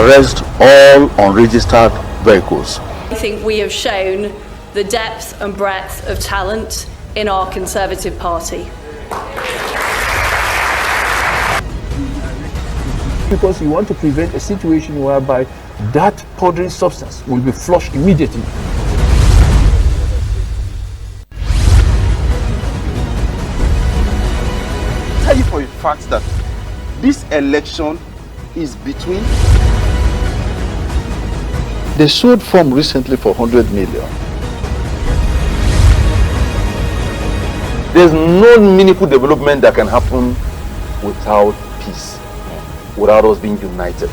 Arrest all unregistered vehicles. I think we have shown the depth and breadth of talent in our Conservative Party. Because you want to prevent a situation whereby that powdery substance will be flushed immediately. Tell you for a fact that this election is between. They sold form recently for 100 million. There's no meaningful development that can happen without peace, without us being united.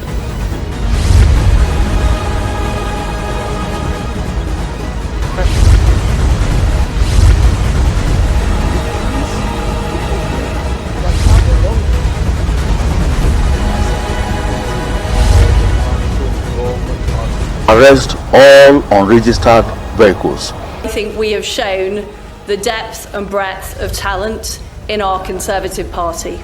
Arrest all unregistered vehicles. I think we have shown the depth and breadth of talent in our Conservative Party.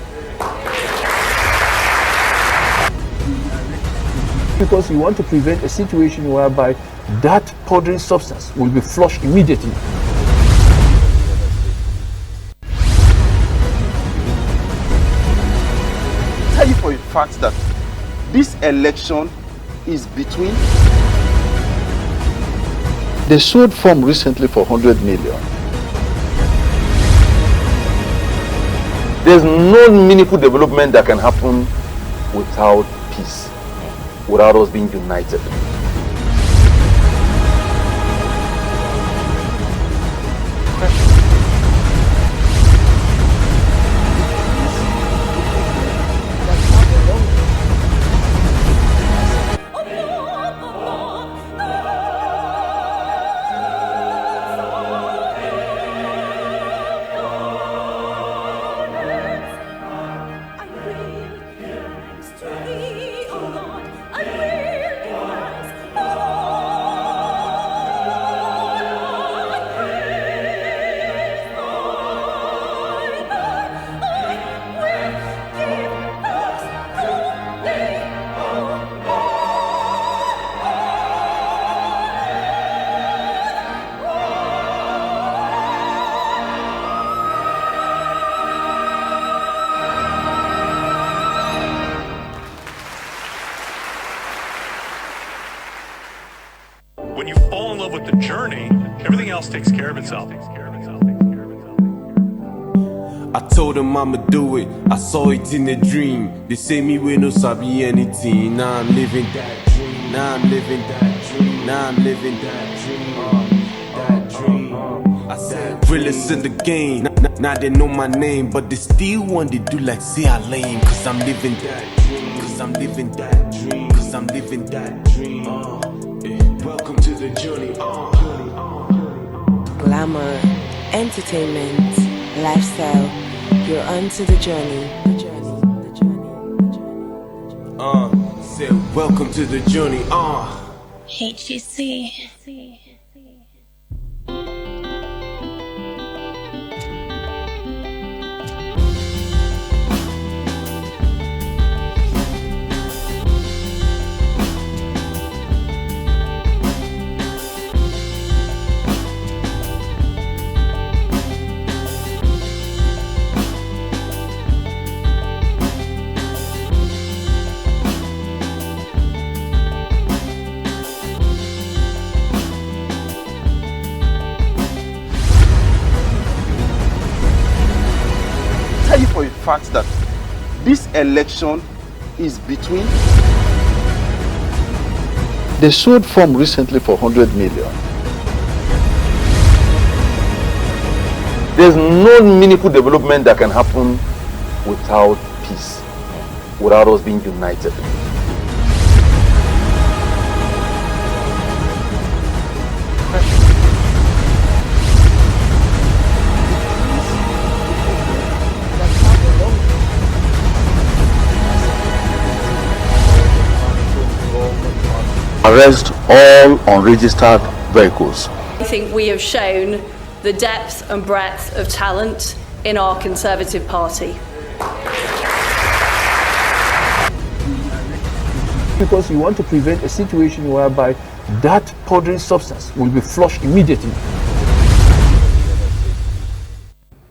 Because you want to prevent a situation whereby that powdery substance will be flushed immediately. Tell you for a fact that this election is between. They sold form recently for 100 million. There's no meaningful development that can happen without peace, without us being united. When you fall in love with the journey, everything else takes care of itself. I told them I'ma do it, I saw it in a dream. They say me we no sabi anything. Now I'm living that dream. Now I'm living that dream. Now I'm living that dream. That dream. I said realest in the game. Now they know my name, but they still want to do like say I lame. Cause I'm living that dream. Cause I'm living that dream. Cause I'm living that dream. Welcome to the journey. Glamour, entertainment, lifestyle. You're onto the journey. Said welcome to the journey. HGC. Tell you for a fact that this election is between. They sold form recently for 100 million. There's no meaningful development that can happen without peace, without us being united. Arrest all unregistered vehicles. I think we have shown the depth and breadth of talent in our Conservative Party. because you want to prevent a situation whereby that powdery substance will be flushed immediately.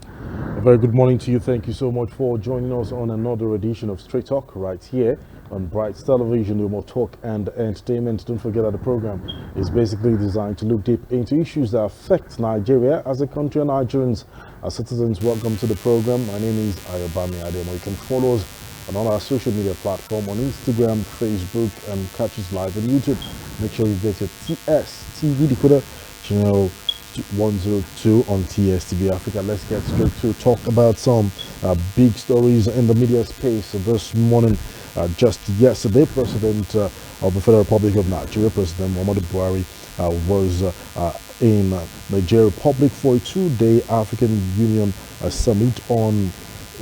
A very good morning to you. Thank you so much for joining us on another edition of Straight Talk right here on Bright Television. We more talk and entertainment. Don't forget that the program is basically designed to look deep into issues that affect Nigeria as a country and Nigerians as citizens. Welcome to the program. My name is Ayobami Ademo. You can follow us on all our social media platforms on Instagram, Facebook, and catch us live on YouTube. Make sure you get your TS TV decoder channel 102 on TSTV Africa. Let's get straight to talk about some big stories in the media space. This morning, just yesterday, President of the Federal Republic of Nigeria, President Muhammadu Buhari, was in Nigeria Republic for a two-day African Union summit on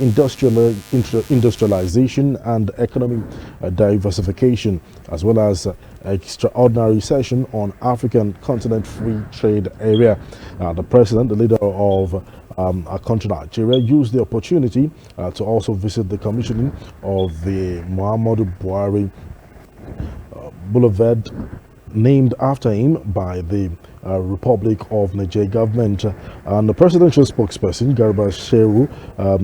industrialization and economic diversification, as well as extraordinary session on African Continent Free Trade Area. The president, the leader of our country, Nigeria, used the opportunity to also visit the commissioning of the Muhammadu Buhari Boulevard, named after him by the Republic of Nigeria government. And the presidential spokesperson, Garba Shehu,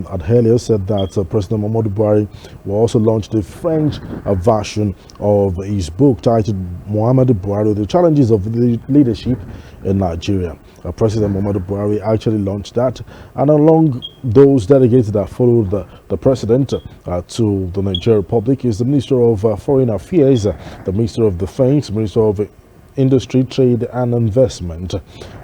had earlier said that President Muhammadu Buhari will also launch the French version of his book titled Muhammadu Buhari, The Challenges of Leadership in Nigeria. President Muhammadu Buhari actually launched that, and along those delegates that followed the president to the Nigeria Republic is the Minister of Foreign Affairs, the Minister of Defense, Minister of Industry, Trade and Investment.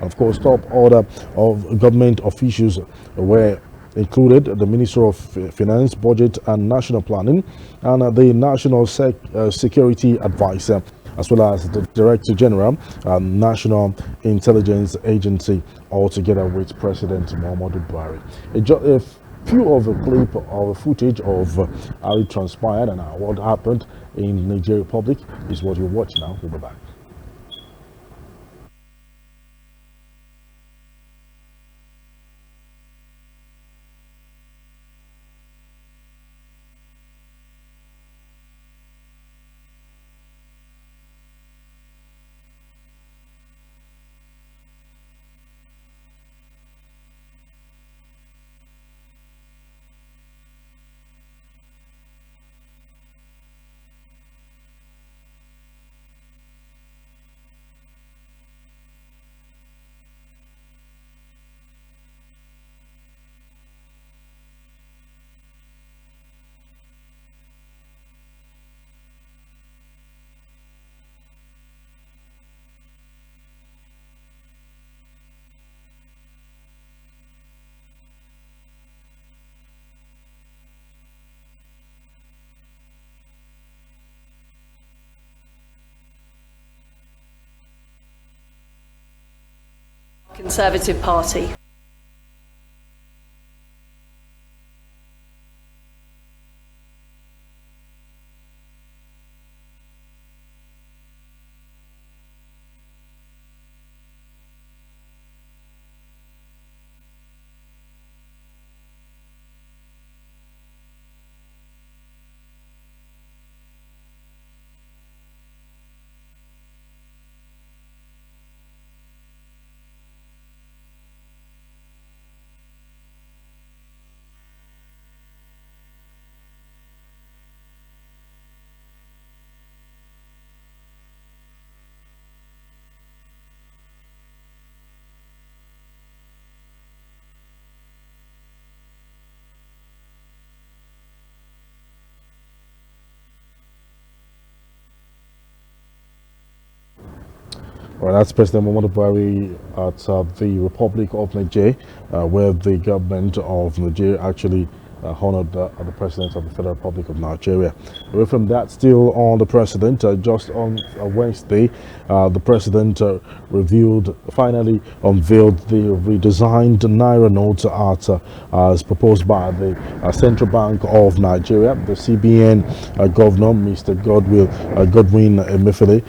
Of course, top order of government officials were included the Minister of Finance, Budget and National Planning, and the National Security Advisor, as well as the Director General, National Intelligence Agency, all together with President Muhammadu Buhari. A few of the clip or footage of how it transpired and what happened in Nigeria Republic is what you watch now. We'll be back. Conservative Party. Well, that's President Muhammadu Buhari at the Republic of Nigeria, where the government of Nigeria actually honored the President of the Federal Republic of Nigeria. Away from that, still on the President, just on Wednesday, the President finally unveiled the redesigned Naira note as proposed by the Central Bank of Nigeria. The CBN Governor, Mr. Godwin Emefiele,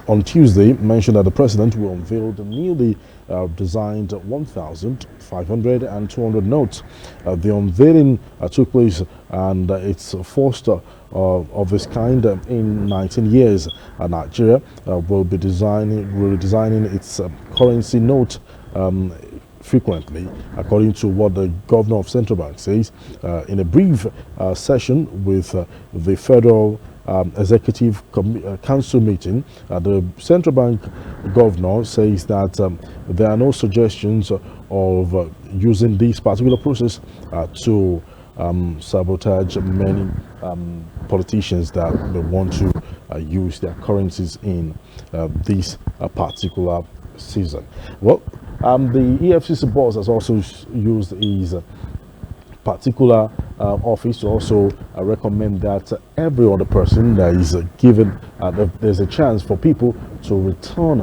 on Tuesday mentioned that the President will unveil the newly designed 1,000, 500 and 200 notes. The unveiling took place, and it's first of its kind in 19 years. Nigeria will be redesigning its currency note frequently, according to what the governor of Central Bank says in a brief session with the Federal Executive Council meeting. The Central Bank governor says that there are no suggestions of using this particular process to sabotage many politicians that they want to use their currencies in this particular season. Well, the EFCC boss has also used his particular office to also recommend that every other person that is given, there's a chance for people to return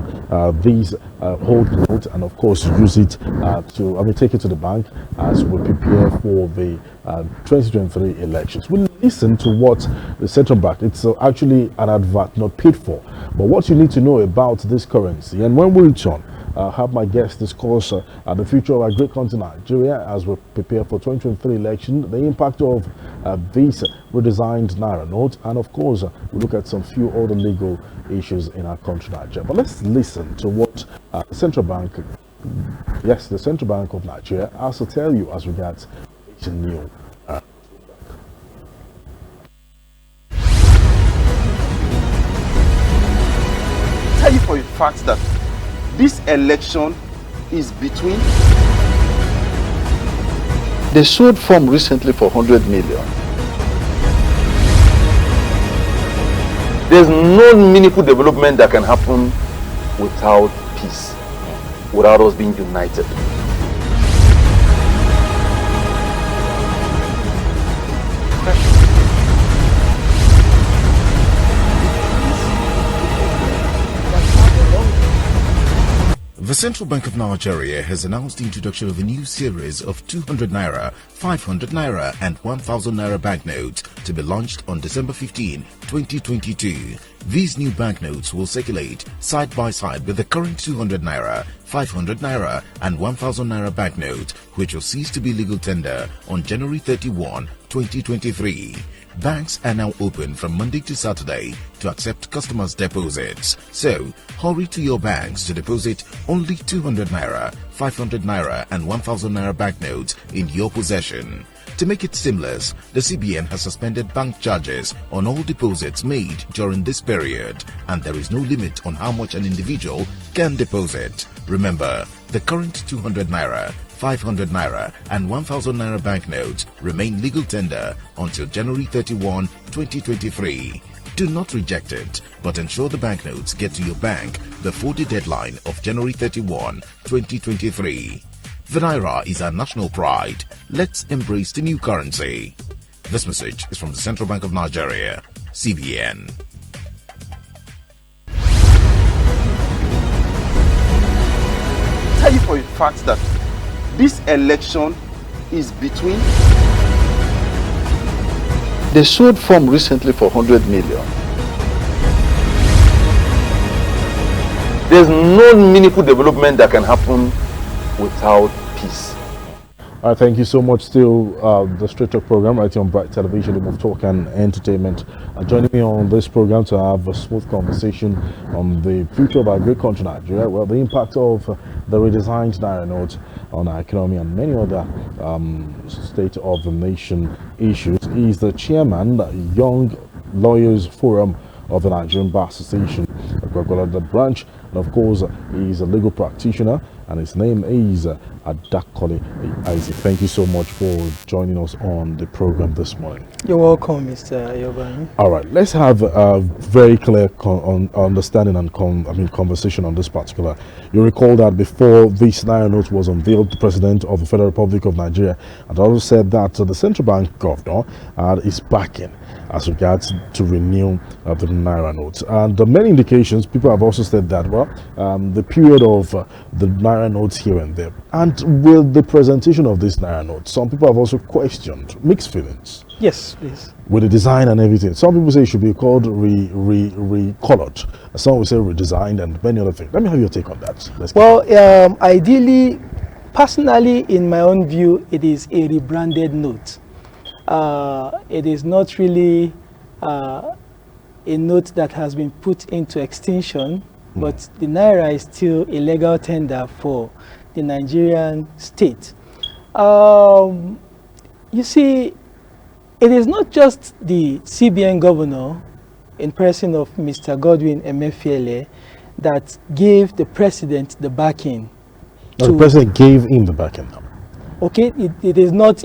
these old notes and of course use it take it to the bank as we prepare for the 2023 elections. We'll listen to what the central bank, it's actually an advert not paid for, but what you need to know about this currency. And when we return, have my guests discuss the future of our great country Nigeria as we prepare for 2023 election, the impact of this redesigned Naira note, and of course we look at some few other legal issues in our country Nigeria. But let's listen to what the Central Bank of Nigeria has to tell you as regards its new tell you for a fact that this election is between. They showed form recently for 100 million. There's no meaningful development that can happen without peace, without us being united. The Central Bank of Nigeria has announced the introduction of a new series of 200 Naira, 500 Naira and 1000 Naira banknotes to be launched on December 15, 2022. These new banknotes will circulate side by side with the current 200 Naira, 500 Naira and 1000 Naira banknote, which will cease to be legal tender on January 31, 2023. Banks are now open from Monday to Saturday to accept customers' deposits. So, hurry to your banks to deposit only 200 Naira, 500 Naira and 1000 Naira banknotes in your possession. To make it seamless, the CBN has suspended bank charges on all deposits made during this period, and there is no limit on how much an individual can deposit. Remember, the current 200 Naira, 500 Naira and 1000 Naira banknotes remain legal tender until January 31, 2023. Do not reject it, but ensure the banknotes get to your bank before the deadline of January 31, 2023. The Naira is our national pride. Let's embrace the new currency. This message is from the Central Bank of Nigeria, CBN. Tell you for a fact that this election is between. They showed form recently for 100 million. There's no meaningful development that can happen without peace. Thank you so much. Still, the Straight Talk program right here on Bright Television, Home of Talk and Entertainment. Joining me on this program to have a smooth conversation on the future of our great country, Nigeria, well, the impact of the redesigned Naira note on our economy and many other state of the nation issues is the chairman, Young Lawyers Forum of the Nigerian Bar Association, the branch, and of course, he's a legal practitioner, and his name is Adakole Isaac. Thank you so much for joining us on the program this morning. You're welcome, Mr. Yobani. All right, let's have a very clear understanding and conversation on this particular. You recall that before this Naira note was unveiled, the President of the Federal Republic of Nigeria had also said that the Central Bank governor is backing as regards to renew the Naira notes. And many indications, people have also said that, well, the period of the Naira naira notes here and there. And with the presentation of this naira note, some people have also questioned mixed feelings. Yes, please. With the design and everything. Some people say it should be called recolored. Some will say redesigned and many other things. Let me have your take on that. Well, ideally, personally, in my own view, it is a rebranded note. It is not really a note that has been put into extinction, but the naira is still a legal tender for the Nigerian state. You see, it is not just the CBN governor in person of Mr. Godwin Emefiele that gave the president the backing. No, the president gave him the backing. Okay, it is not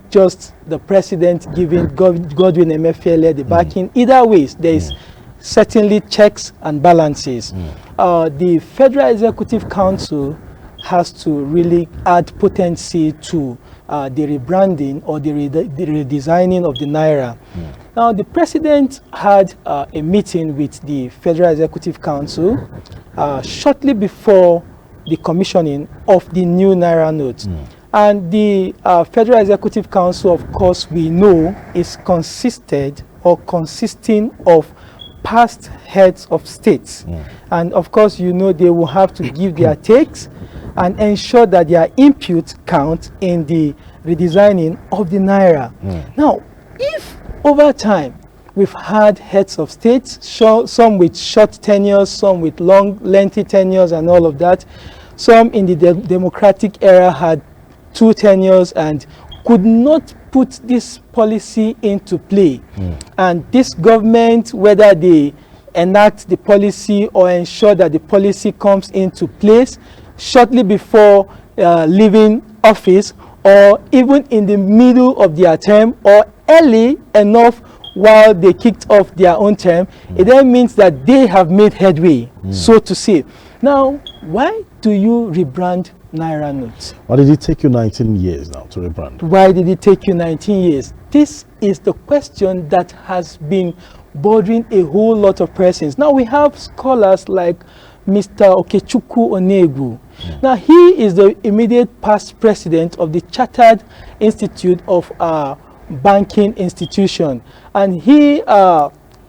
just the president giving Godwin Emefiele the backing. Either ways, there is certainly checks and balances. The Federal Executive Council has to really add potency to the rebranding or the redesigning of the naira. Now, the president had a meeting with the Federal Executive Council shortly before the commissioning of the new naira note. And the Federal Executive Council, of course, we know is consisting of past heads of states. And of course, you know, they will have to give their takes and ensure that their input count in the redesigning of the naira. Now, if over time we've had heads of states, some with short tenures, some with long, lengthy tenures and all of that, some in the democratic era had 2 tenures and could not put this policy into play. And this government, whether they enact the policy or ensure that the policy comes into place shortly before leaving office, or even in the middle of their term, or early enough while they kicked off their own term, it then means that they have made headway, so to say. Now, why do you rebrand naira notes? Why did it take you 19 years now to rebrand? Why did it take you 19 years? This is the question that has been bothering a whole lot of persons. Now, we have scholars like Mr. Okechukwu Onegu. Now, he is the immediate past president of the Chartered Institute of Banking Institution. And he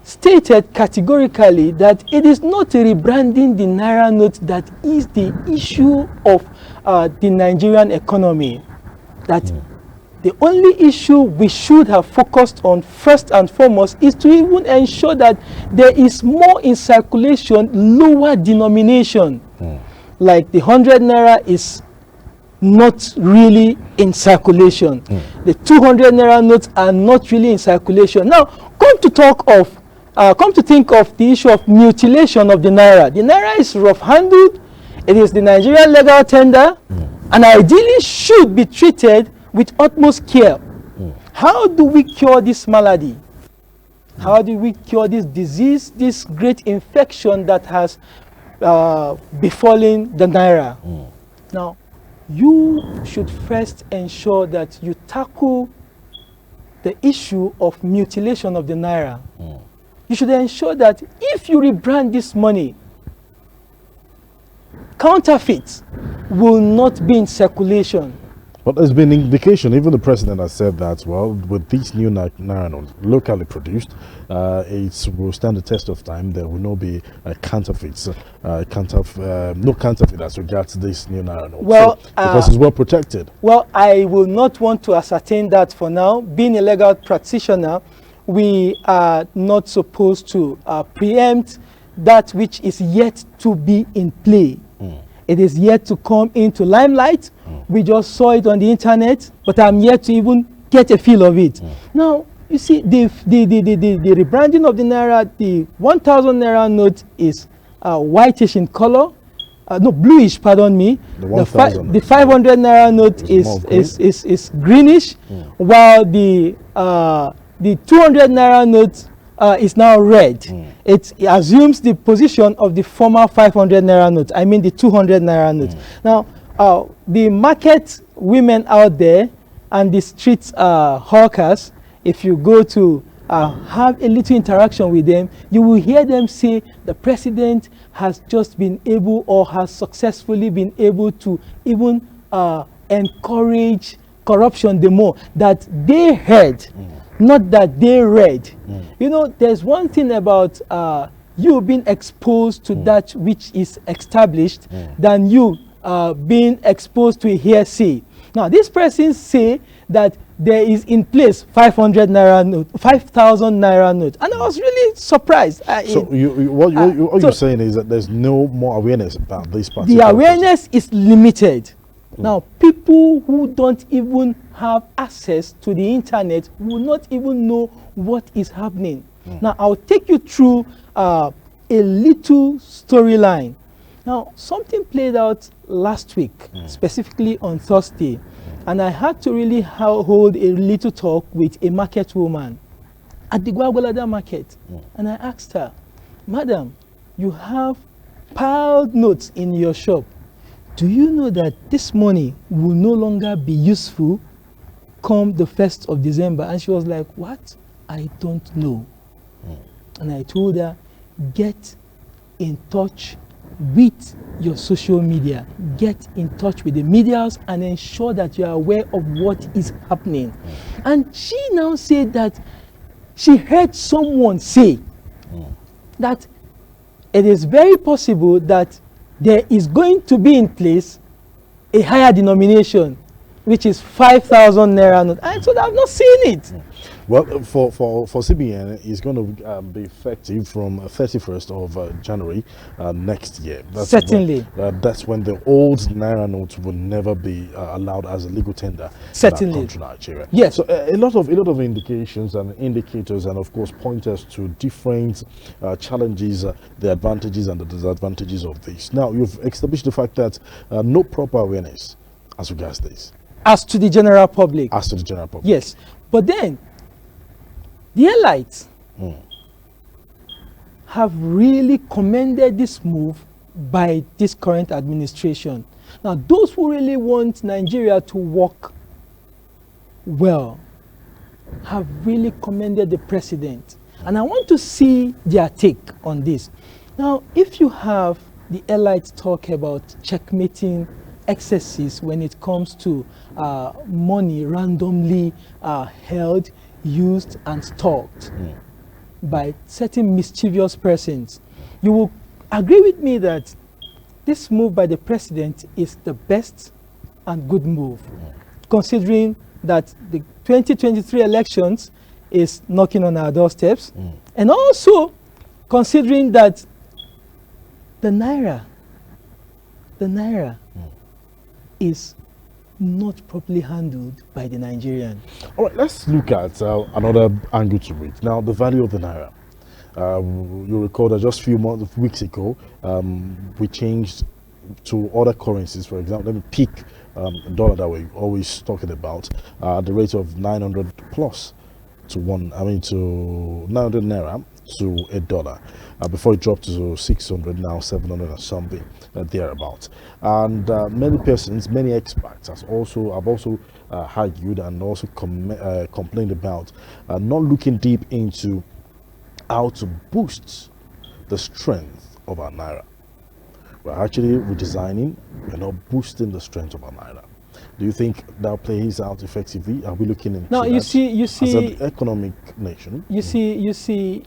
stated categorically that it is not rebranding the naira note that is the issue of the Nigerian economy. That the only issue we should have focused on first and foremost is to even ensure that there is more in circulation, lower denomination. Like the 100 naira is not really in circulation. The 200 naira notes are not really in circulation. Now, come to think of the issue of mutilation of the naira. The naira is rough-handled. It is the Nigerian legal tender, and ideally should be treated with utmost care. How do we cure this malady? How do we cure this disease, this great infection that has befallen the naira? Now, you should first ensure that you tackle the issue of mutilation of the naira. You should ensure that if you rebrand this money, counterfeits will not be in circulation. But there's been indication, even the president has said that, well, with these new naira notes, locally produced, it will stand the test of time. There will not be counterfeits, no counterfeit as regards this new naira note. Well, because it's well protected. Well, I will not want to ascertain that for now. Being a legal practitioner, we are not supposed to preempt that which is yet to be in play. It is yet to come into limelight. We just saw it on the internet, but I'm yet to even get a feel of it. Now, you see, the rebranding of the naira, the 1,000 naira note is whitish in color, bluish, pardon me. The 500 naira note is greenish, while the 200 naira note is now red. It assumes the position of the former 500 naira note. I mean the 200 naira note. Now, the market women out there and the street hawkers, if you go to have a little interaction with them, you will hear them say the president has just been able or has successfully been able to even encourage corruption the more that they heard, not that they read. You know, there's one thing about you being exposed to that which is established than you being exposed to a hearsay. Now, this person say that there is in place 500 naira note, 5,000 naira note, and I was really surprised. So what you're saying is that there's no more awareness about this particular. The awareness is limited. Now, people who don't even have access to the internet will not even know what is happening. Now, I'll take you through a little storyline. Now, something played out last week, specifically on Thursday, and I had to really hold a little talk with a market woman at the Gwagwalada market. And I asked her, Madam, you have piled notes in your shop. Do you know that this money will no longer be useful come the 1st of December? And she was like, what? I don't know. And I told her, get in touch with your social media, get in touch with the medias and ensure that you are aware of what is happening. And she now said that she heard someone say that it is very possible that there is going to be in place a higher denomination, which is 5,000 naira note. I told her I've not seen it. Well, for CBN, it's going to be effective from 31st of January next year. Certainly. That's when the old naira notes will never be allowed as a legal tender. Certainly. In Nigeria. Yes. So a lot of indications and indicators, and of course pointers to different challenges, the advantages and the disadvantages of this. Now, you've established the fact that no proper awareness as regards this. As to the general public. As to the general public. Yes. But then, the elites have really commended this move by this current administration. Now, those who really want Nigeria to work well have really commended the president. And I want to see their take on this. Now, if you have the elites talk about checkmating excesses when it comes to money randomly held, used and stored by certain mischievous persons, you will agree with me that this move by the president is the best and good move, considering that the 2023 elections is knocking on our doorsteps, and also considering that the naira is not properly handled by the Nigerian. All right, let's look at another angle to it. Now, the value of the naira. You recall that just a few weeks ago, we changed to other currencies. For example, let me pick dollar that we're always talking about, at the rate of 900 plus to 900 naira to $1. Before it dropped to 600, now 700 and something thereabouts. And many persons, many experts have also argued and also complained about not looking deep into how to boost the strength of our naira. We're actually redesigning, we're not boosting the strength of our naira. Do you think that plays out effectively? Are we looking into now, you see, as an economic nation? You see,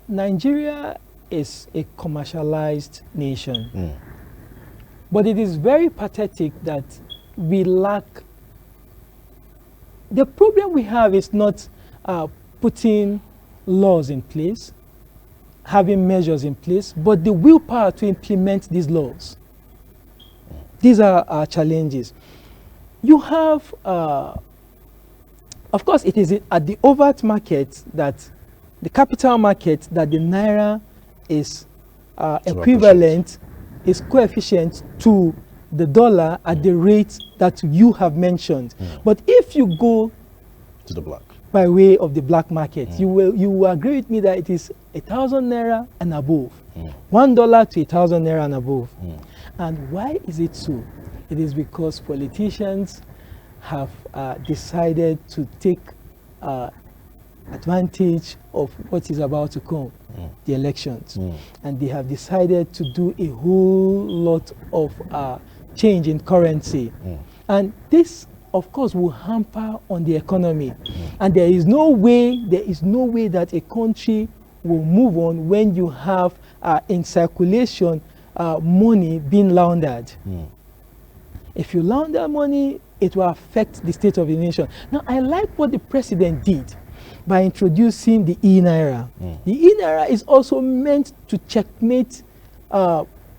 Nigeria is a commercialized nation, but it is very pathetic that we lack. The problem we have is not putting laws in place, having measures in place, but the willpower to implement these laws. These are our challenges. You have, of course, it is at the overt market that the capital market that the naira is equivalent, is coefficient to the dollar at the rate that you have mentioned. But if you go to the black, by way of the black market, you will agree with me that it is 1,000 naira and above, $1 to 1,000 naira and above. And why is it so? It is because politicians have decided to take advantage of what is about to come, the elections. And they have decided to do a whole lot of change in currency. And this, of course, will hamper on the economy. And there is no way that a country will move on when you have in circulation money being laundered. If you launder money, it will affect the state of the nation. Now, I like what the president did by introducing the e-naira. The e-naira is also meant to checkmate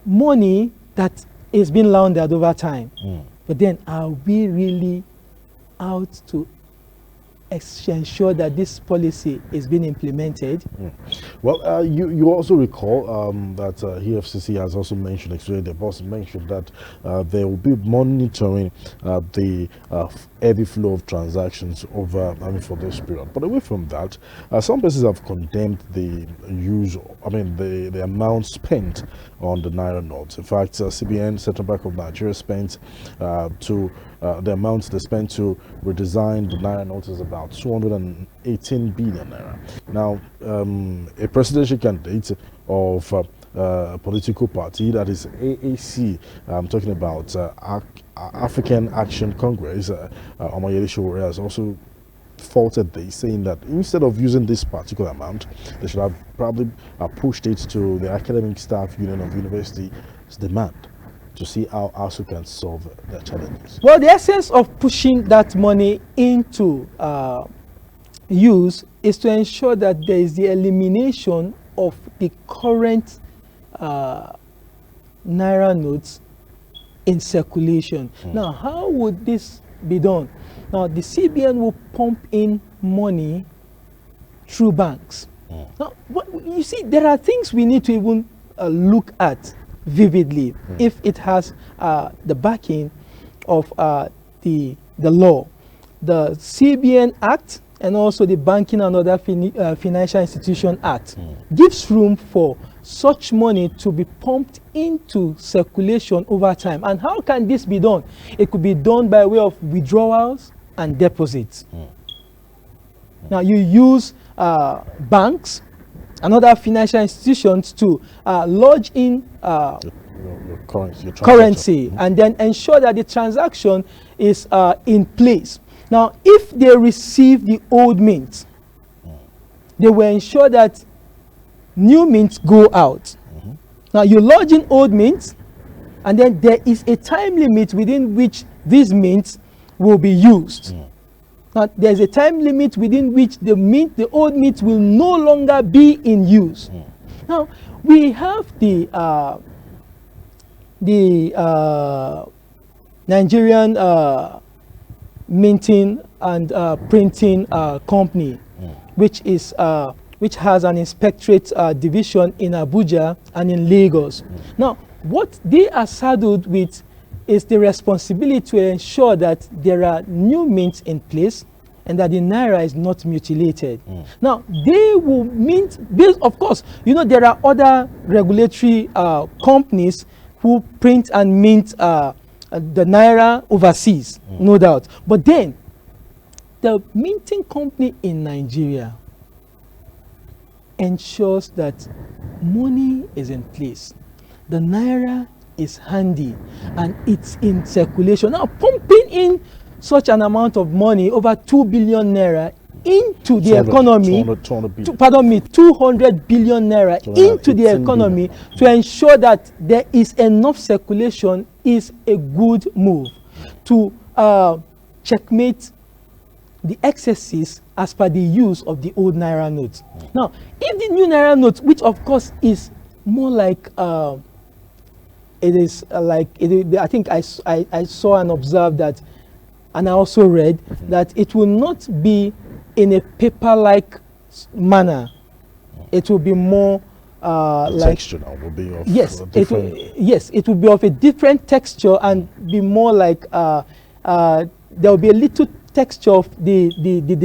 money that is being laundered over time. But then, are we really out to ensure that this policy is being implemented? Well, you also recall that EFCC has also mentioned, actually the boss mentioned that they will be monitoring the heavy flow of transactions over, for this period. But away from that, some places have condemned the use, the amount spent on the Naira notes. In fact, CBN, Central Bank of Nigeria, spent the amounts they spent to redesign the Naira notes is about 218 billion Naira. Now, a presidential candidate of a political party, that is AAC, I'm talking about African Action Congress, Omoyele Sowore, has also faulted this, saying that instead of using this particular amount, they should have probably pushed it to the Academic Staff Union of University's demand to see how ASU can solve their challenges. Well, the essence of pushing that money into use is to ensure that there is the elimination of the current Naira notes in circulation. Now, how would this be done? Now, the CBN will pump in money through banks. Now, you see, there are things we need to even look at vividly if it has the backing of the law. The CBN Act and also the Banking and Other Financial Institution Act gives room for such money to be pumped into circulation over time. And how can this be done? It could be done by way of withdrawals and deposits. Now, you use banks and other financial institutions to lodge in your currency and then ensure that the transaction is in place. Now, if they receive the old mint, they will ensure that new mints go out. Now, you lodge in old mints, and then there is a time limit within which these mints will be used. Now, there's a time limit within which the old mint will no longer be in use. Now, we have the Nigerian minting and printing company, which has an inspectorate division in Abuja and in Lagos. Now, what they are saddled with is the responsibility to ensure that there are new mints in place and that the Naira is not mutilated. Now, they will mint, based, of course, there are other regulatory companies who print and mint the Naira overseas, no doubt. But then, the minting company in Nigeria ensures that money is in place. The Naira is handy and it's in circulation. Now, pumping in such an amount of money, over 2 billion Naira, into the economy, 200 billion Naira into the economy to ensure that there is enough circulation is a good move to checkmate the excesses as per the use of the old Naira notes. Now, if the new Naira note, which of course is more like, I think I saw and observed that, and I also read that it will not be in a paper-like manner. It will be more like texture now will be of it will be of a different texture and be more like there will be a little texture of the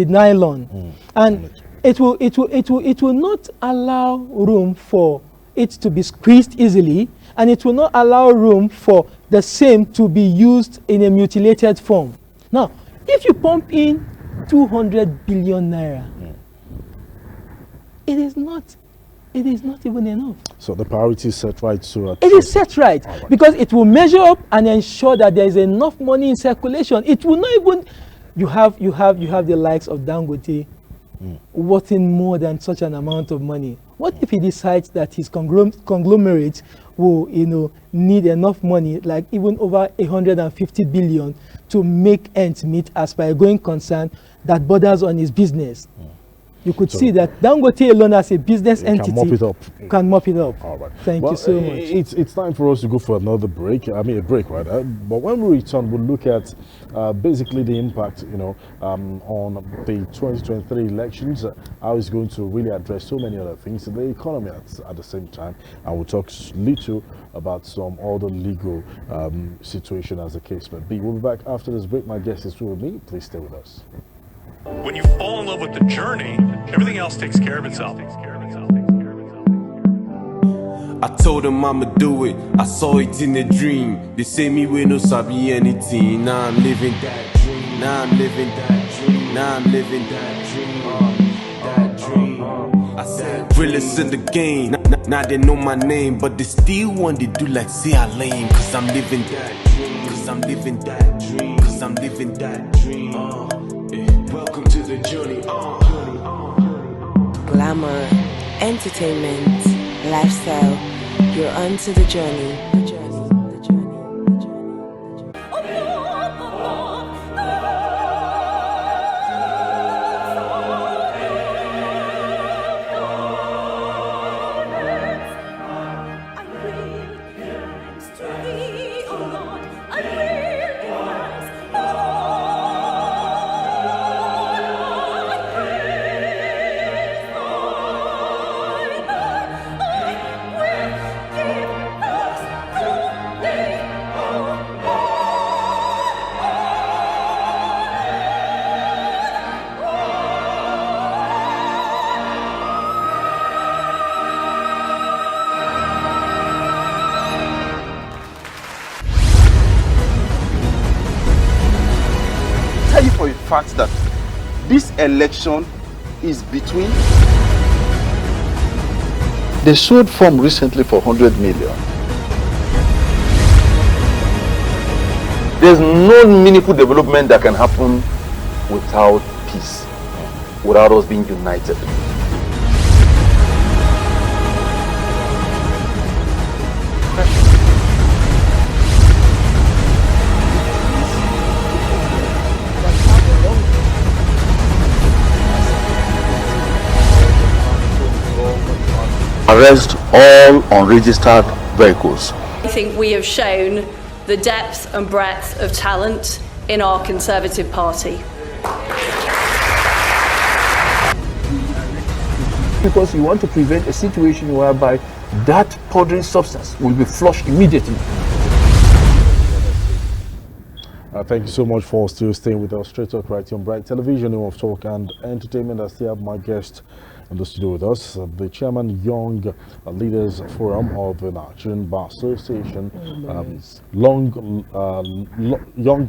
nylon, and it will not allow room for it to be squeezed easily, and it will not allow room for the same to be used in a mutilated form. Now, if you pump in 200 billion Naira it is not even enough. So the priority is set right to it is set right, because it will measure up and ensure that there is enough money in circulation. It will not even, you have the likes of Dangote worthing more than such an amount of money. What if he decides that his conglomerate will, need enough money, like even over 150 billion, to make ends meet as per a going concern that borders on his business? You could see that Dangote alone as a business entity can mop it up. All right. Thank you so much. It's time for us to go for another break. I mean, a break, right? But when we return, we'll look at basically the impact, on the 2023 elections, how it's going to really address so many other things, the economy at the same time, and we'll talk little about some other legal situation as the case may be. We'll be back after this break. My guest is with me. Please stay with us. When you fall in love with the journey, everything else takes care of itself. I told them I'ma do it, I saw it in a dream. They say me we no sabi anything. Now I'm living that dream. Now I'm living that dream. Now I'm living that dream. That dream. I said realest in the game. Now they know my name, but they still want to do like say I lame. Cause I'm living that dream. Cause I'm living that dream. Cause I'm living that dream. Welcome to the journey. Glamour, entertainment, lifestyle. You're onto the journey. For a fact that this election is between. They sold form recently for 100 million. There's no meaningful development that can happen without peace, without us being united. Arrest all unregistered vehicles. I think we have shown the depth and breadth of talent in our Conservative Party. Because you want to prevent a situation whereby that powdery substance will be flushed immediately. Thank you so much for still staying with us. Straight Talk right here on Bright Television, of Talk and Entertainment. I still have my guest in the studio with us, the chairman, Young Leaders Forum of the Nigerian Bar Association, Young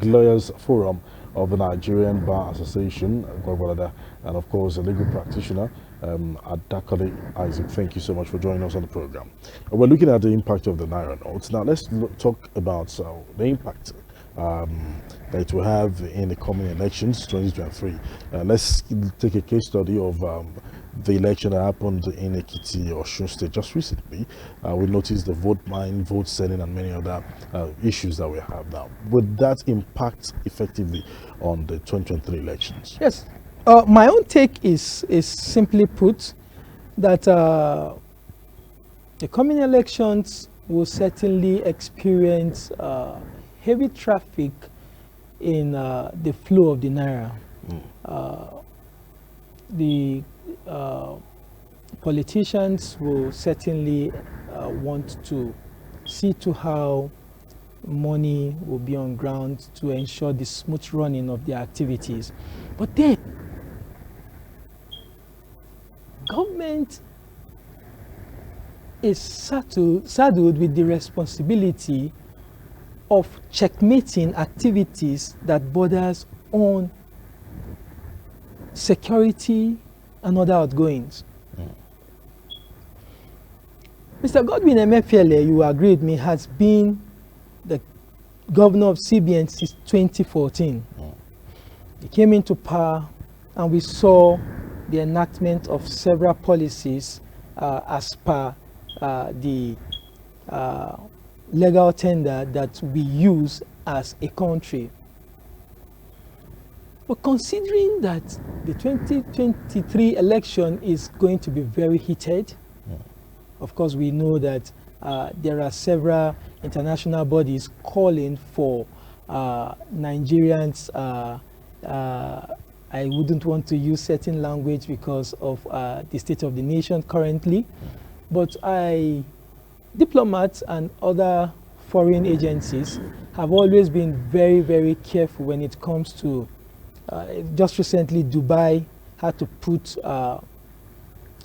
Lawyers Forum of the Nigerian Bar Association, and of course a legal practitioner, Adakale Isaac. Thank you so much for joining us on the program. We're looking at the impact of the Naira notes. Now let's talk about the impact that it will have in the coming elections 2023. Let's take a case study of the election that happened in Ekiti, Osun State just recently. We noticed the vote buying, vote selling, and many other issues that we have now. Would that impact effectively on the 2023 elections? Yes. My own take is simply put that the coming elections will certainly experience heavy traffic in the flow of the Naira. The politicians will certainly want to see to how money will be on ground to ensure the smooth running of their activities. But then, government is saddled with the responsibility of checkmating activities that borders on security and other outgoings. Mr. Godwin Emefiele, you agree with me, has been the governor of CBN since 2014. He came into power and we saw the enactment of several policies as per the legal tender that we use as a country. But considering that the 2023 election is going to be very heated, of course we know that there are several international bodies calling for Nigerians, I wouldn't want to use certain language because of the state of the nation currently, but diplomats and other foreign agencies have always been very, very careful when it comes to, just recently Dubai had to put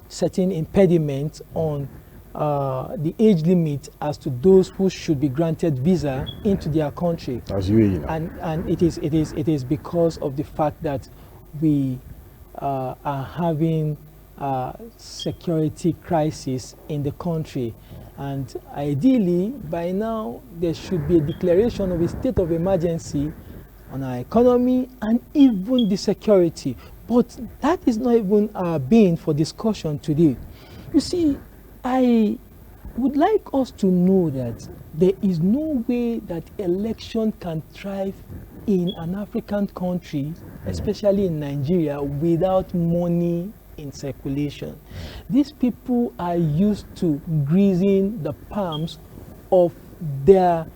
certain impediments on the age limit as to those who should be granted visa into their country. As you know. And it is because of the fact that we are having security crisis in the country. And ideally, by now, there should be a declaration of a state of emergency on our economy and even the security. But that is not even being for discussion today. You see, I would like us to know that there is no way that election can thrive in an African country, especially in Nigeria, without money in circulation. These people are used to greasing the palms of their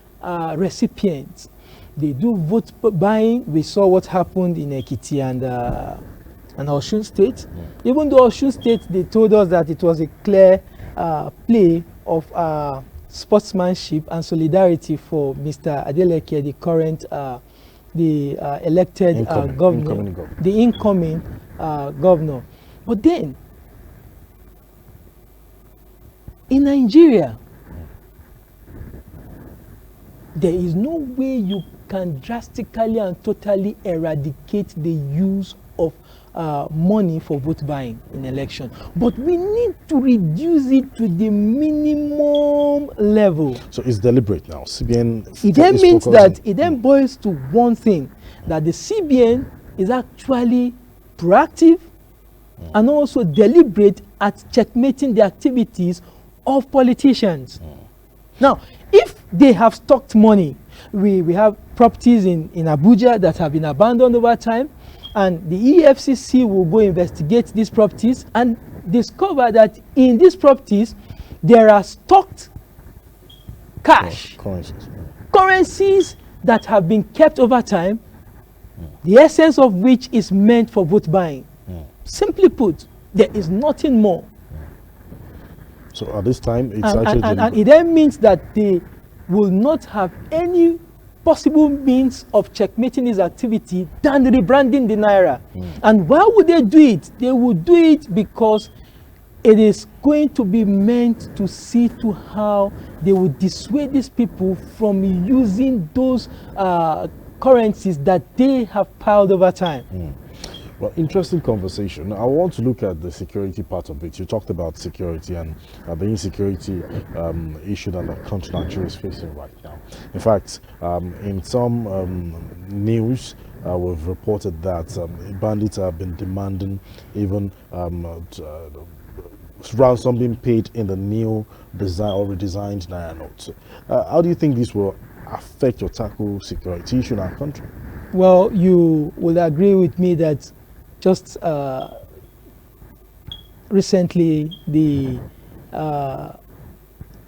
recipients. They do vote buying. We saw what happened in Ekiti and Osun State. Even though Osun State, they told us that it was a clear play of sportsmanship and solidarity for Mr. Adeleke, the current, elected governor, the incoming governor. But then, in Nigeria, there is no way you can drastically and totally eradicate the use of money for vote buying in election. But we need to reduce it to the minimum level. So it's deliberate now. CBN. It then means that it then boils to one thing, that the CBN is actually proactive and also deliberate at checkmating the activities of politicians. Now, if they have stocked money, we have properties in Abuja that have been abandoned over time, and the EFCC will go investigate these properties and discover that in these properties there are stocked cash, currencies that have been kept over time, the essence of which is meant for vote buying. Simply put, there is nothing more. So at this time, it's and it then means that they will not have any possible means of checkmating this activity than rebranding the Naira. And why would they do it? They would do it because it is going to be meant to see to how they would dissuade these people from using those currencies that they have piled over time. Well, interesting conversation. I want to look at the security part of it. You talked about security and the insecurity issue that the country Nigeria is facing right now. In fact, in some news, we've reported that bandits have been demanding even ransom being paid in the new design or redesigned Naira notes. How do you think this will affect or tackle security issue in our country? Well, you will agree with me that just recently, the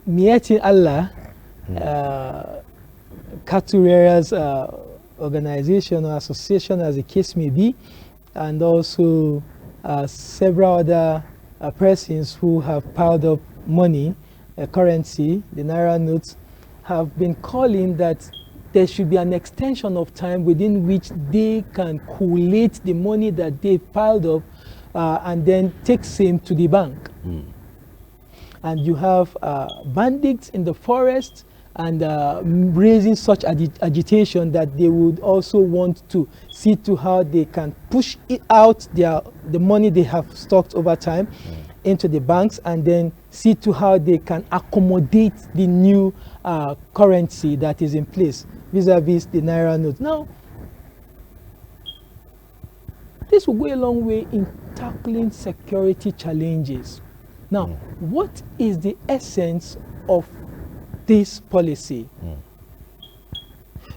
Mieti Allah cattle rearers organization or association, as the case may be, and also several other persons who have piled up money, currency, the Naira notes, have been calling that there should be an extension of time within which they can collate the money that they piled up and then take same to the bank. And you have bandits in the forest and raising such agitation that they would also want to see to how they can push it out the money they have stocked over time into the banks and then see to how they can accommodate the new currency that is in place vis-a-vis the Naira note. Now, this will go a long way in tackling security challenges. Now, what is the essence of this policy?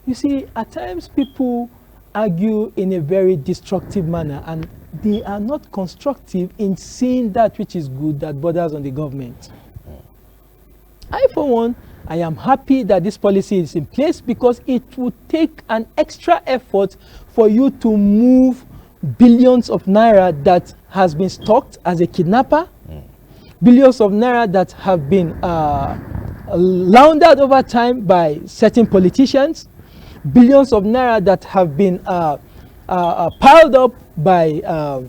You see, at times people argue in a very destructive manner, and they are not constructive in seeing that which is good that borders on the government. I, for one, I am happy that this policy is in place because it would take an extra effort for you to move billions of naira that has been stocked as a kidnapper, billions of naira that have been laundered over time by certain politicians, billions of naira that have been piled up by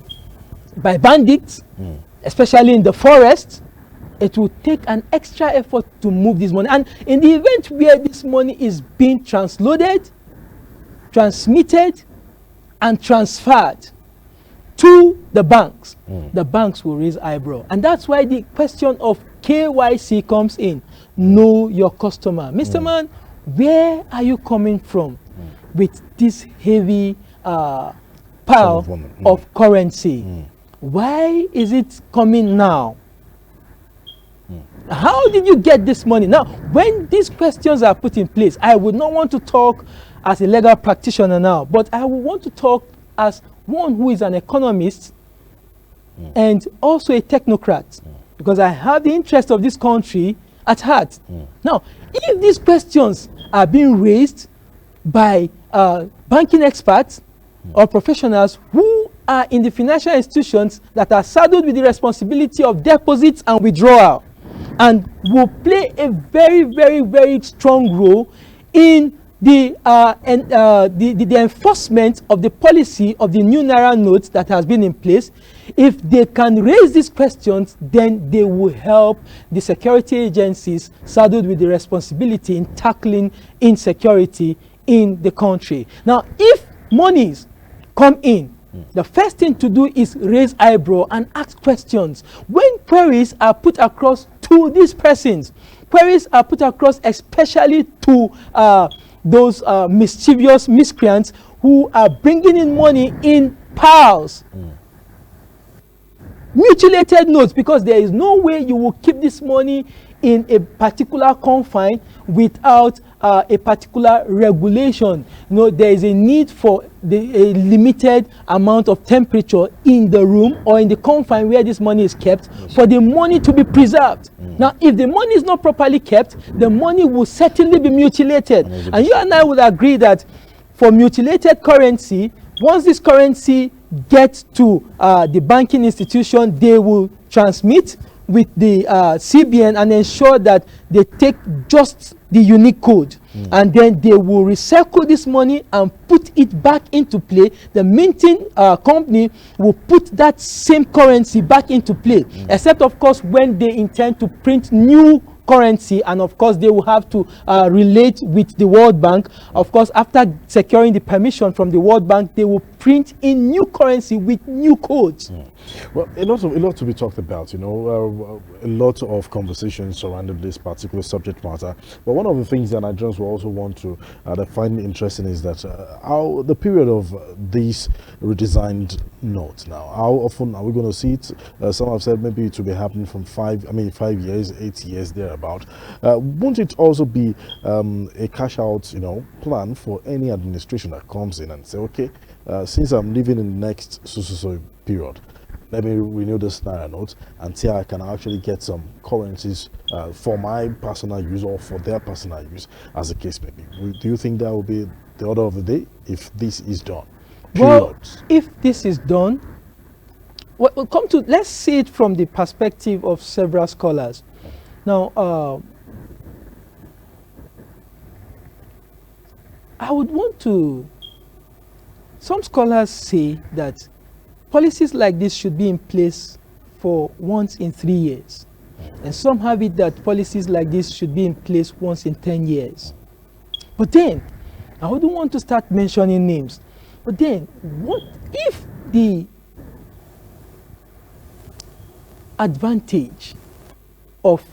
bandits, especially in the forest. It will take an extra effort to move this money. And in the event where this money is being transloaded, transmitted, and transferred to the banks, the banks will raise eyebrow. And that's why the question of KYC comes in. Know your customer. Mr. Man, where are you coming from with this heavy pile of currency? Why is it coming now? How did you get this money? Now, when these questions are put in place, I would not want to talk as a legal practitioner now, but I would want to talk as one who is an economist and also a technocrat, because I have the interest of this country at heart. Now, if these questions are being raised by banking experts or professionals who are in the financial institutions that are saddled with the responsibility of deposits and withdrawal, and will play a very, very, very strong role in the enforcement of the policy of the new Naira notes that has been in place. If they can raise these questions, then they will help the security agencies saddled with the responsibility in tackling insecurity in the country. Now, if monies come in, the first thing to do is raise eyebrow and ask questions. When queries are put across to these persons, queries are put across especially to those mischievous miscreants who are bringing in money in piles, mutilated notes, because there is no way you will keep this money in a particular confine without a particular regulation. You know, there is a need for a limited amount of temperature in the room or in the confine where this money is kept for the money to be preserved. Now, if the money is not properly kept, the money will certainly be mutilated. And you and I would agree that for mutilated currency, once this currency gets to the banking institution, they will transmit with the CBN and ensure that they take just the unique code, and then they will recycle this money and put it back into play. The minting company will put that same currency back into play, except of course when they intend to print new currency, and of course they will have to relate with the World Bank. Of course, after securing the permission from the World Bank, they will print in new currency with new codes. Well, a lot to be talked about, you know, a lot of conversations surrounding this particular subject matter. But one of the things that Nigerians will also want to find interesting is that how the period of these redesigned notes now, how often are we going to see it? Some have said maybe it will be happening from 5 years, 8 years, thereabout. Won't it also be a cash out, you know, plan for any administration that comes in and say, okay, since I'm living in the next so period, let me renew this Naira note until I can actually get some currencies for my personal use or for their personal use, as the case may be. Do you think that will be the order of the day if this is done? Well, if this is done, let's see it from the perspective of several scholars. Now, I would want to, some scholars say that policies like this should be in place for once in 3 years. And some have it that policies like this should be in place once in 10 years. But then, I wouldn't want to start mentioning names. But then, what if the advantage of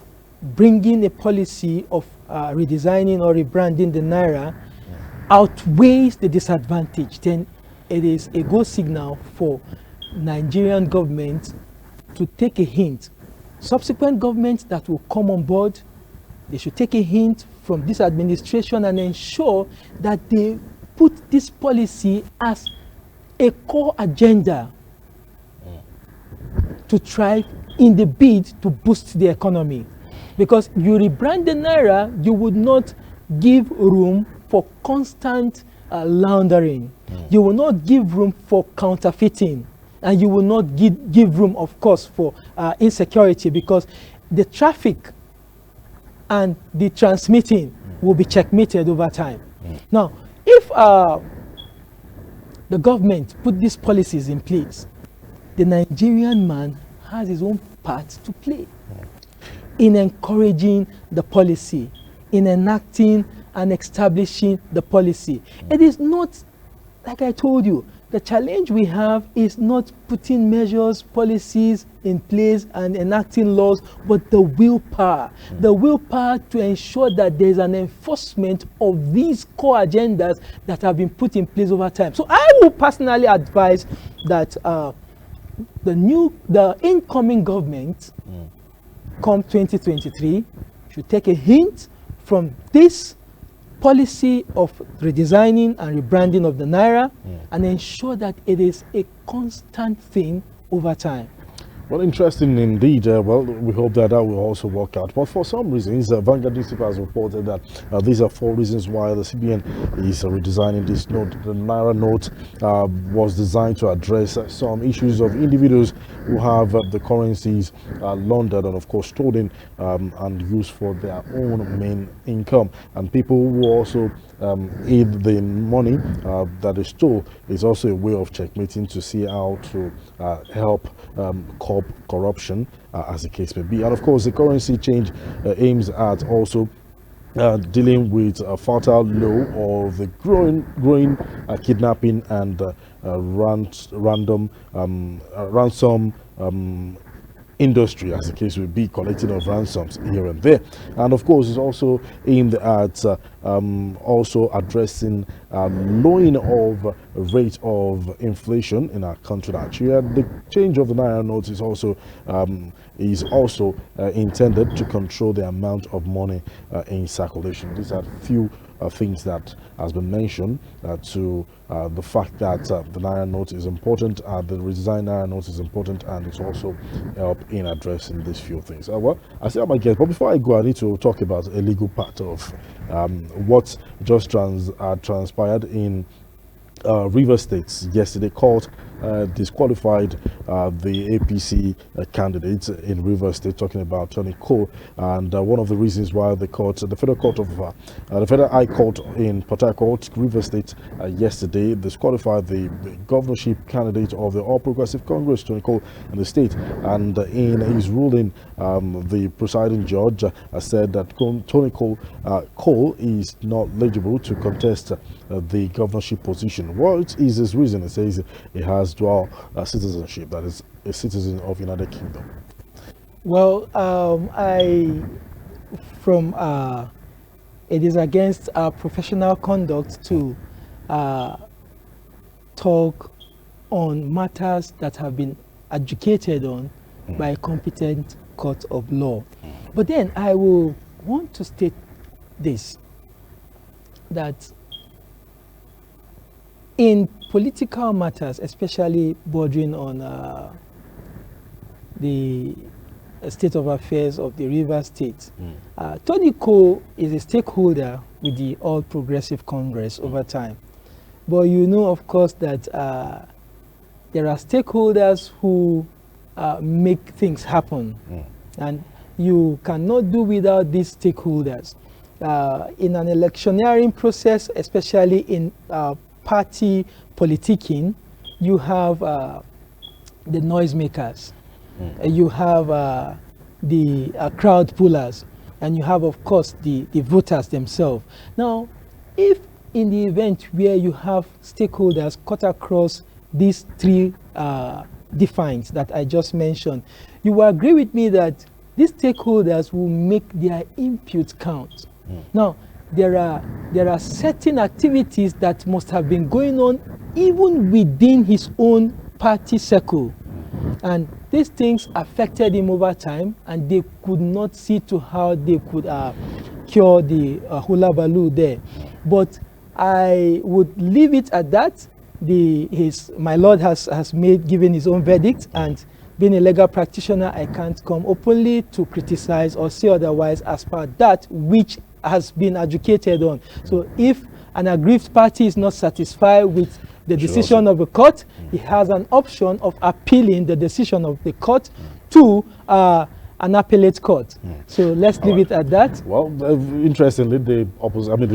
bringing a policy of redesigning or rebranding the Naira outweighs the disadvantage, then it is a go signal for Nigerian government to take a hint. Subsequent governments that will come on board, they should take a hint from this administration and ensure that they put this policy as a core agenda to thrive in the bid to boost the economy. Because you rebrand the Naira, you would not give room for constant laundering. You will not give room for counterfeiting. And you will not give room, of course, for insecurity, because the traffic and the transmitting will be checkmated over time. Now, if the government put these policies in place, the Nigerian man has his own part to play in encouraging the policy, in enacting and establishing the policy. It is not, like I told you, the challenge we have is not putting measures, policies in place and enacting laws, but the willpower. The willpower to ensure that there's an enforcement of these core agendas that have been put in place over time. So I will personally advise that the incoming government, come 2023, should take a hint from this policy of redesigning and rebranding of the Naira and ensure that it is a constant thing over time. Well, interesting indeed. Well, we hope that will also work out. But for some reasons, Vanguard newspaper has reported that these are 4 reasons why the CBN is redesigning this note. The Naira note was designed to address some issues of individuals who have the currencies laundered and, of course, stolen and used for their own main income. And people who also aid the money that is stole is also a way of checkmating to see how to help curb corruption, as the case may be. And of course, the currency change aims at also dealing with a fatal law of the growing kidnapping and ransom industry, as the case will be, collecting of ransoms here and there. And of course, it's also aimed at also addressing lowering of rate of inflation in our country, Nigeria. The change of the Naira note is also intended to control the amount of money in circulation. These are few things that has been mentioned to the fact that the Naira note is important, the redesigned Naira note is important, and it's also help in addressing these few things. Well, I see my guest, but before I go, I need to talk about a legal part of what just transpired in River State yesterday. Court disqualified the APC candidates in River State, talking about Tony Cole, and one of the reasons why the Federal High Court in Port Harcourt, River State, yesterday disqualified the governorship candidate of the All Progressive Congress, Tony Cole, in the state. And in his ruling, the presiding judge said that Tony Cole is not eligible to contest the governorship position. What is his reason? He says he has dual citizenship, that is a citizen of United Kingdom. Well, it is against our professional conduct to talk on matters that have been adjudicated on by a competent court of law. But then I will want to state this, that in political matters, especially bordering on the state of affairs of the River State, Tony Cole is a stakeholder with the All Progressive Congress over time. But you know, of course, that there are stakeholders who make things happen, and you cannot do without these stakeholders. In an electioneering process, especially in party politicking, you have the noisemakers, you have the crowd pullers, and you have, of course, the voters themselves. Now, if in the event where you have stakeholders cut across these 3 defines that I just mentioned, you will agree with me that these stakeholders will make their input count. Now, there are certain activities that must have been going on even within his own party circle. And these things affected him over time, and they could not see to how they could cure the hula baloo there. But I would leave it at that. My Lord has given his own verdict, and being a legal practitioner, I can't come openly to criticize or say otherwise as per that which has been adjudicated on. So if an aggrieved party is not satisfied with the decision of the court, he has an option of appealing the decision of the court to an appellate court. So let's leave it at that. Well, interestingly, the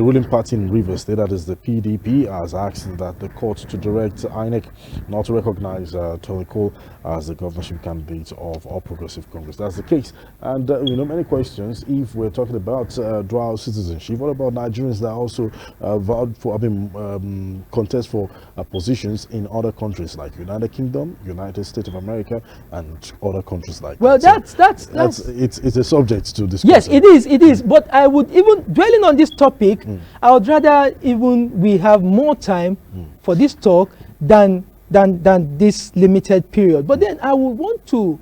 ruling party in Rivers State, that is the PDP, has asked that the court to direct INEC not to recognize Tony Cole as the governorship candidate of All Progressive Congress. That's the case. And many questions. If we're talking about dual citizenship, what about Nigerians that also vowed for contest for positions in other countries like United Kingdom, United States of America, and other countries like that? It's a subject to discuss. Yes, it is. But I would, even dwelling on this topic, I would rather we have more time for this talk than this limited period. But then I would want to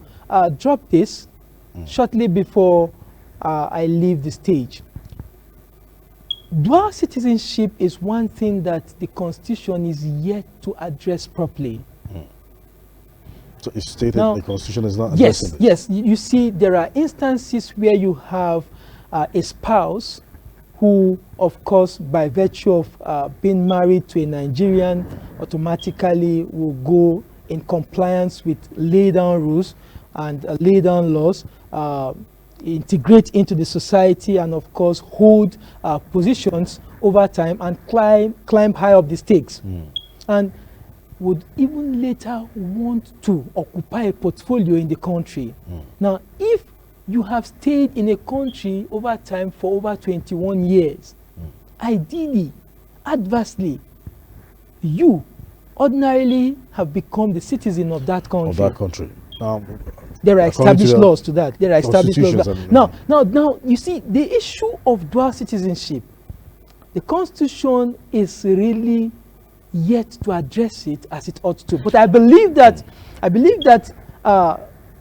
drop this shortly before I leave the stage. Dual citizenship is one thing that the Constitution is yet to address properly. So it's stated the Constitution is not addressing this. Yes. You see, there are instances where you have a spouse who, of course, by virtue of being married to a Nigerian, automatically will go in compliance with laid-down rules and laid-down laws, integrate into the society, and, of course, hold positions over time and climb high up the stakes. And would even later want to occupy a portfolio in the country. Now, if you have stayed in a country over time for over 21 years, ideally, adversely, you ordinarily have become the citizen of that country. There are established laws to that. There are established laws. Now, you see, the issue of dual citizenship, the Constitution is really yet to address it as it ought to. But I believe that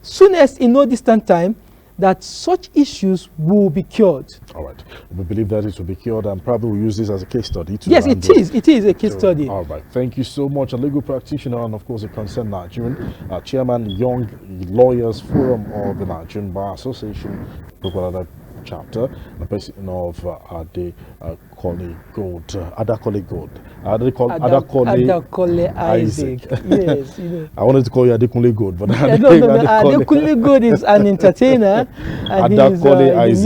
soonest in no distant time, that such issues will be cured. All right. We believe that it will be cured, and probably we'll use this as a case study. Yes, it is a case study. All right. Thank you so much. A legal practitioner and, of course, a concerned Nigerian, Chairman, Young Lawyers Forum of the Nigerian Bar Association, chapter, the president of Adakole Isaac. Yes, I wanted to call you Adekunle Gold, but Adekunle Gold is an entertainer and he's in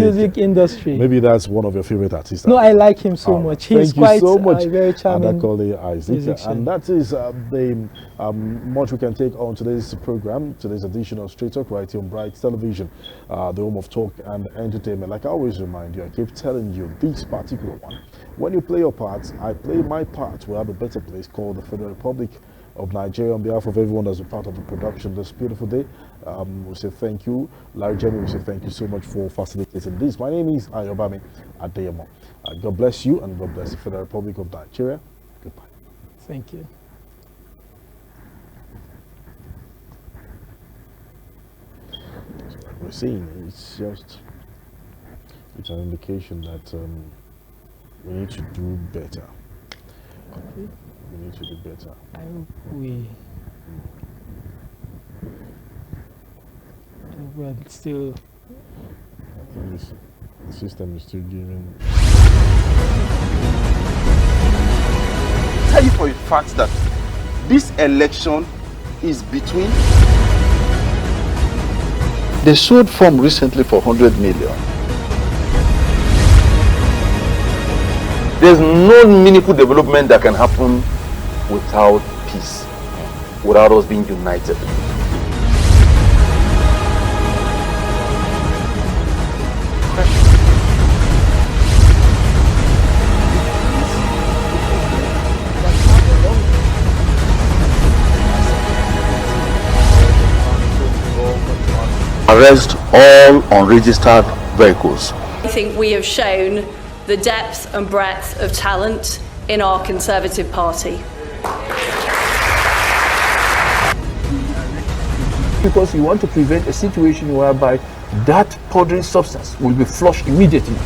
the music industry. Maybe that's one of your favorite artists. No, I like him so much. He's quite very charming. Adakole Isaac. Musician. And that is the much we can take on today's program, today's edition of Straight Talk right here on Bright Television, the home of talk and entertainment. Like I always remind you, I keep telling you, this particular one, when you play your part, I play my part. We have a better place called the Federal Republic of Nigeria. On behalf of everyone that's a part of the production this beautiful day, we say thank you. Larry Jenny, we say thank you so much for facilitating this. My name is Ayobami Adeyemo. God bless you, and God bless the Federal Republic of Nigeria. Goodbye. Thank you. So like we're saying, it's an indication that we need to do better. Okay. We need to do better. I hope we are still. I think the system is still giving. Tell you for a fact that this election is between. They sold form recently for 100 million. There's no meaningful development that can happen without peace, without us being united. arrest all unregistered vehicles. I think we have shown the depth and breadth of talent in our Conservative Party. Because you want to prevent a situation whereby that powdery substance will be flushed immediately.